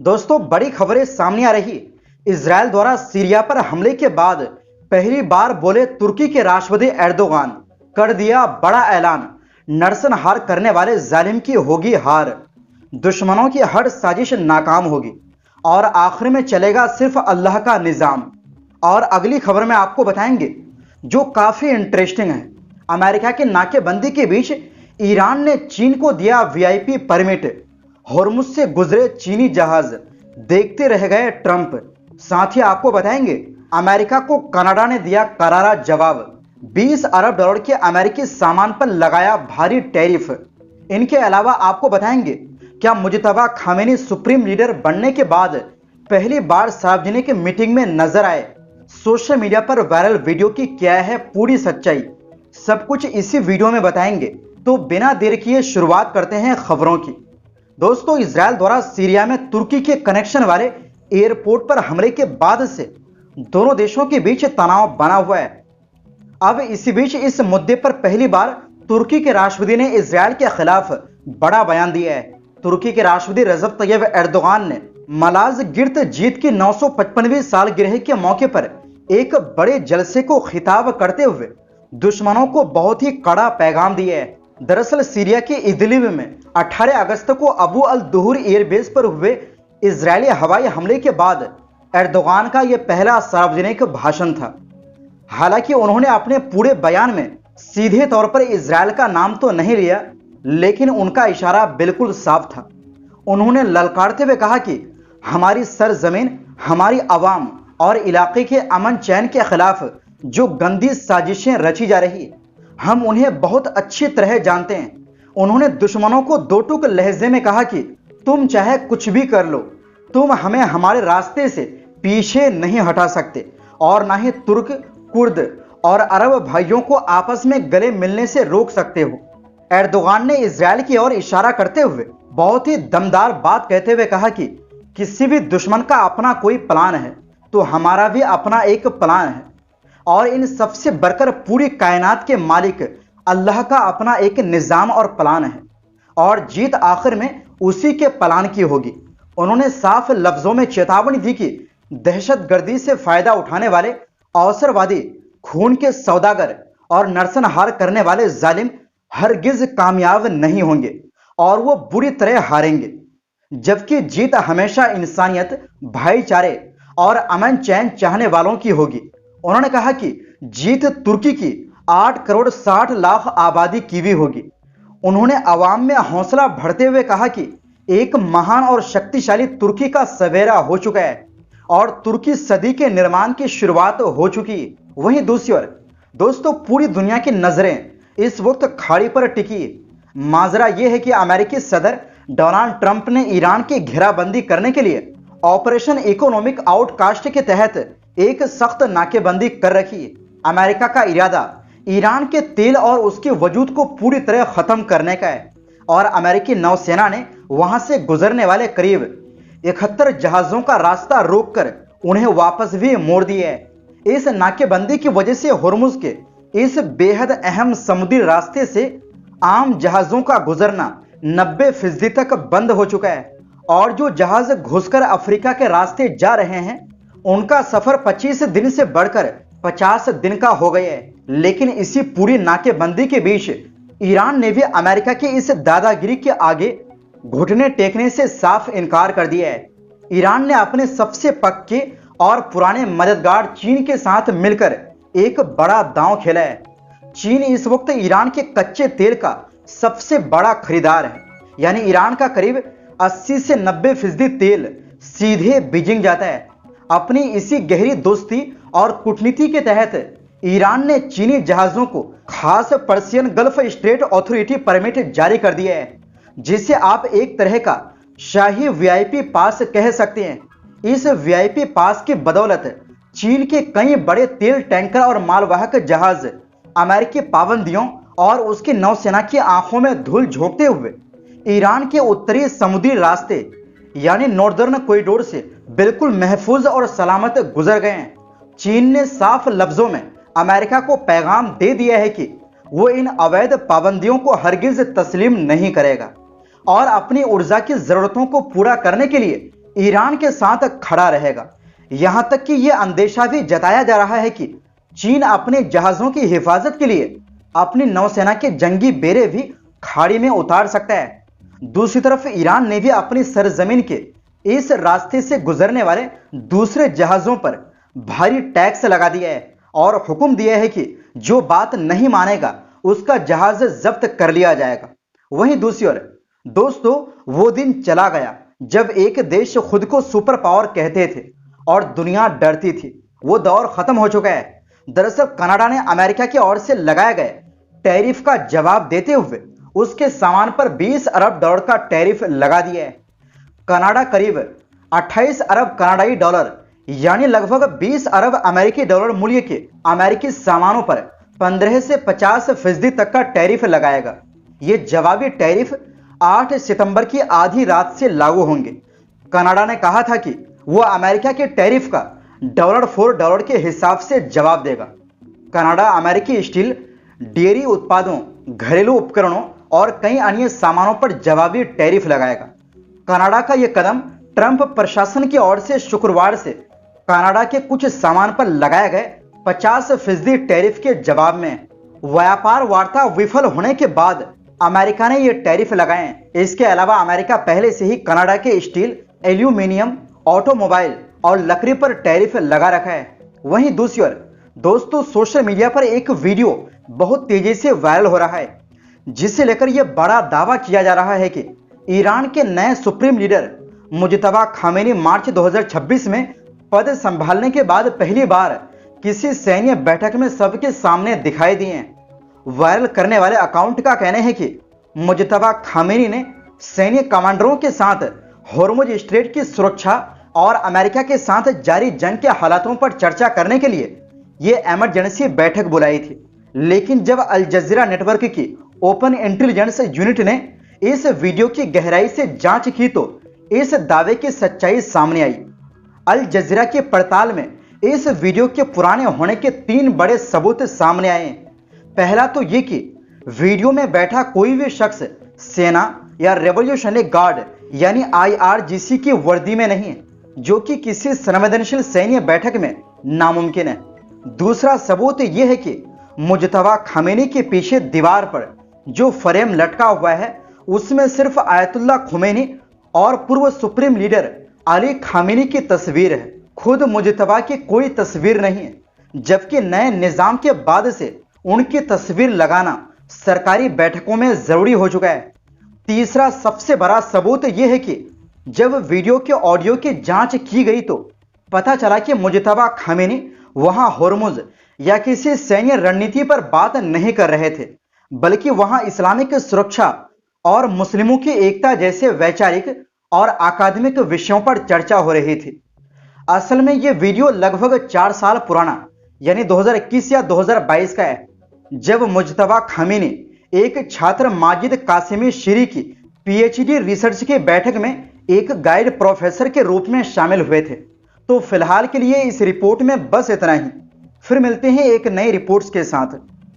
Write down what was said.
दोस्तों, बड़ी खबरें सामने आ रही। इजरायल द्वारा सीरिया पर हमले के बाद पहली बार बोले तुर्की के राष्ट्रपति एर्दोगान, कर दिया बड़ा ऐलान, नरसंहार करने वाले जालिम की होगी हार, दुश्मनों की हर साजिश नाकाम होगी और आखिर में चलेगा सिर्फ अल्लाह का निजाम। और अगली खबर में आपको बताएंगे जो काफी इंटरेस्टिंग है। अमेरिका के नाकेबंदी के बीच ईरान ने चीन को दिया वीआईपी परमिट, हॉर्मुज से गुजरे चीनी जहाज, देखते रह गए ट्रंप। साथ ही आपको बताएंगे अमेरिका को कनाडा ने दिया करारा जवाब, 20 अरब डॉलर के अमेरिकी सामान पर लगाया भारी टैरिफ। इनके अलावा आपको बताएंगे क्या मुजतबा खामेनी सुप्रीम लीडर बनने के बाद पहली बार सार्वजनिक मीटिंग में नजर आए। सोशल मीडिया पर वायरल वीडियो की क्या है पूरी सच्चाई, सब कुछ इसी वीडियो में बताएंगे। तो बिना देर किए शुरुआत करते हैं खबरों की। दोस्तों, इजरायल द्वारा सीरिया में तुर्की के कनेक्शन वाले एयरपोर्ट पर हमले के बाद से दोनों देशों के बीच तनाव बना हुआ है। अब इसी बीच इस मुद्दे पर पहली बार तुर्की के राष्ट्रपति ने इजरायल के खिलाफ बड़ा बयान दिया है। तुर्की के राष्ट्रपति रजब तैयब एर्दोगान ने मलाज गिर्त जीत की 955वीं सालगिरह के मौके पर एक बड़े जलसे को खिताब करते हुए दुश्मनों को बहुत ही कड़ा पैगाम दिया है। दरअसल सीरिया के इदलिब में 18 अगस्त को अबू अल दुहर एयरबेस पर हुए इजरायली हवाई हमले के बाद एर्दोगान का यह पहला सार्वजनिक भाषण था। हालांकि उन्होंने अपने पूरे बयान में सीधे तौर पर इजरायल का नाम तो नहीं लिया, लेकिन उनका इशारा बिल्कुल साफ था। उन्होंने ललकारते हुए कहा कि हमारी सरजमीन, हमारी आवाम और इलाके के अमन चैन के खिलाफ जो गंदी साजिशें रची जा रही, हम उन्हें बहुत अच्छी तरह जानते हैं। उन्होंने दुश्मनों को दो टूक लहजे में कहा कि तुम चाहे कुछ भी कर लो, तुम हमें हमारे रास्ते से पीछे नहीं हटा सकते और ना ही तुर्क, कुर्द और अरब भाइयों को आपस में गले मिलने से रोक सकते हो। एर्दोगान ने इजरायल की ओर इशारा करते हुए बहुत ही दमदार बात कहते हुए कहा कि किसी भी दुश्मन का अपना कोई प्लान है तो हमारा भी अपना एक प्लान है, और इन सबसे बढ़कर पूरी कायनात के मालिक अल्लाह का अपना एक निजाम और प्लान है, और जीत आखिर में उसी के प्लान की होगी। उन्होंने साफ लफ्जों में चेतावनी दी कि दहशतगर्दी से फायदा उठाने वाले अवसरवादी, खून के सौदागर और नरसंहार करने वाले जालिम हरगिज कामयाब नहीं होंगे और वो बुरी तरह हारेंगे, जबकि जीत हमेशा इंसानियत, भाईचारे और अमन चैन चाहने वालों की होगी। उन्होंने कहा कि जीत तुर्की की 8 करोड़ 60 लाख आबादी की भी होगी। उन्होंने अवाम में हौसला भरते हुए कहा कि एक महान और शक्तिशाली तुर्की का सवेरा हो चुका है और तुर्की सदी के निर्माण की शुरुआत हो चुकी है। वहीं दूसरी ओर दोस्तों, पूरी दुनिया की नजरें इस वक्त खाड़ी पर टिकी है। माजरा यह है कि अमेरिकी सदर डोनाल्ड ट्रंप ने ईरान की घेराबंदी करने के लिए ऑपरेशन इकोनॉमिक आउटकास्ट के तहत एक सख्त नाकेबंदी कर रखी है। अमेरिका का इरादा ईरान के तेल और उसके वजूद को पूरी तरह खत्म करने का है और अमेरिकी नौसेना ने वहां से गुजरने वाले करीब 71 जहाजों का रास्ता रोककर उन्हें वापस भी मोड़ दिया है। इस नाकेबंदी की वजह से हॉर्मुज के इस बेहद अहम समुद्री रास्ते से आम जहाजों का गुजरना 90% तक बंद हो चुका है, और जो जहाज घुसकर अफ्रीका के रास्ते जा रहे हैं उनका सफर 25 दिन से बढ़कर 50 दिन का हो गया है। लेकिन इसी पूरी नाकेबंदी के बीच ईरान ने भी अमेरिका की इस दादागिरी के आगे घुटने टेकने से साफ इनकार कर दिया है। ईरान ने अपने सबसे पक्के और पुराने मददगार चीन के साथ मिलकर एक बड़ा दांव खेला है। चीन इस वक्त ईरान के कच्चे तेल का सबसे बड़ा खरीदार है, यानी ईरान का करीब 80 से 90% तेल सीधे बीजिंग जाता है। अपनी इसी गहरी दोस्ती और कूटनीति के तहत ईरान ने चीनी जहाजों को खास Persian gulf straight authority permit जारी कर दिया है, जिसे आप एक तरह का शाही वीआईपी पास कह सकते हैं। इस वीआईपी पास की बदौलत चीन के कई बड़े तेल टैंकर और मालवाहक जहाज अमेरिकी पाबंदियों और उसकी नौसेना की आंखों में धूल झोंकते हुए ईरान के उत्तरी समुद्री रास्ते यानी नॉर्दर्न कॉरिडोर से बिल्कुल महफूज और सलामत गुजर गए हैं। चीन ने साफ लफ्जों में अमेरिका को पैगाम दे दिया है कि वो इन अवैध पाबंदियों को हरगिज तस्लीम नहीं करेगा और अपनी ऊर्जा की जरूरतों को पूरा करने के लिए ईरान के साथ खड़ा रहेगा। यहां तक कि यह अंदेशा भी जताया जा रहा है कि चीन अपने जहाजों की हिफाजत के लिए अपनी नौसेना के जंगी बेड़े भी खाड़ी में उतार सकता है। दूसरी तरफ ईरान ने भी अपनी सरजमीन के इस रास्ते से गुजरने वाले दूसरे जहाजों पर भारी टैक्स लगा दिया है और हुक्म दिया है कि जो बात नहीं मानेगा उसका जहाज जब्त कर लिया जाएगा। वहीं दूसरी ओर दोस्तों, वो दिन चला गया जब एक देश खुद को सुपर पावर कहते थे और दुनिया डरती थी। वो दौर खत्म हो चुका है। दरअसल कनाडा ने अमेरिका की ओर से लगाए गए टैरिफ का जवाब देते हुए उसके सामान पर 20 अरब डॉलर का टैरिफ लगा दिया है। कनाडा करीब 28 अरब कनाडाई डॉलर यानी लगभग 20 अरब अमेरिकी डॉलर मूल्य के अमेरिकी सामानों पर 15 से 50% तक का टैरिफ लगाएगा। ये जवाबी टैरिफ 8 सितंबर की आधी रात से लागू होंगे। कनाडा ने कहा था कि वो अमेरिका के टैरिफ का $4 के हिसाब से जवाब देगा। कनाडा अमेरिकी स्टील, डेयरी उत्पादों, घरेलू उपकरणों और कई अन्य सामानों पर जवाबी टैरिफ लगाएगा। कनाडा का यह कदम ट्रंप प्रशासन की ओर से शुक्रवार से कनाडा के कुछ सामान पर लगाए गए 50% टैरिफ के जवाब में। व्यापार वार्ता विफल होने के बाद अमेरिका ने यह टैरिफ लगाए हैं। इसके अलावा अमेरिका पहले से ही कनाडा के स्टील, एल्यूमिनियम, ऑटोमोबाइल और लकड़ी पर टैरिफ लगा रखा है। वहीं दूसरी ओर दोस्तों, सोशल मीडिया पर एक वीडियो बहुत तेजी से वायरल हो रहा है जिसे लेकर यह बड़ा दावा किया जा रहा है कि ईरान के नए सुप्रीम लीडर मुजतबा खामेनी मार्च 2026 में पद संभालने के बाद पहली बार किसी सैन्य बैठक में सबके सामने दिखाई दिए हैं। वायरल करने वाले अकाउंट का कहना है कि मुजतबा खामेनी ने सैन्य कमांडरों के साथ हॉर्मुज स्ट्रेट की सुरक्षा और अमेरिका के साथ जारी जंग के हालातों पर चर्चा करने के लिए यह इमरजेंसी बैठक बुलाई थी। लेकिन जब अल जजीरा नेटवर्क की ओपन इंटेलिजेंस यूनिट ने इस वीडियो की गहराई से जांच की तो इस दावे की सच्चाई सामने आई। अल जजीरा की पड़ताल में इस वीडियो के पुराने होने के 3 बड़े सबूत सामने आए। पहला तो ये कि वीडियो में बैठा कोई भी शख्स सेना या रेवोल्यूशनरी गार्ड यानी IRGC की वर्दी में नहीं है, जो कि किसी संवेदनशील सैन्य बैठक में नामुमकिन है। दूसरा सबूत यह है कि मुजतबा खामेनी के पीछे दीवार पर जो फ्रेम लटका हुआ है उसमें सिर्फ आयतुल्ला खुमैनी और पूर्व सुप्रीम लीडर अली खामेनी की तस्वीर है। खुद मुजतबा की कोई तस्वीर नहीं है, जबकि नए निजाम के बाद से उनकी तस्वीर लगाना सरकारी बैठकों में जरूरी हो चुका है। तीसरा सबसे बड़ा सबूत यह है कि जब वीडियो के ऑडियो की जांच की गई तो पता चला कि मुजतबा खामेनी वहां हॉर्मुज या किसी सैन्य रणनीति पर बात नहीं कर रहे थे, बल्कि वहां इस्लामिक सुरक्षा और मुस्लिमों की एकता जैसे वैचारिक और अकादमिक विषयों पर चर्चा हो रही थी। असल में यह वीडियो लगभग 4 साल पुराना यानी 2021 या 2022 का है, जब मुजतबा खामेनी एक छात्र माजिद कासिमी शीरी की PhD रिसर्च की बैठक में एक गाइड प्रोफेसर के रूप में शामिल हुए थे। तो फिलहाल के लिए इस रिपोर्ट में बस इतना ही। फिर मिलते हैं एक नई रिपोर्ट्स के साथ।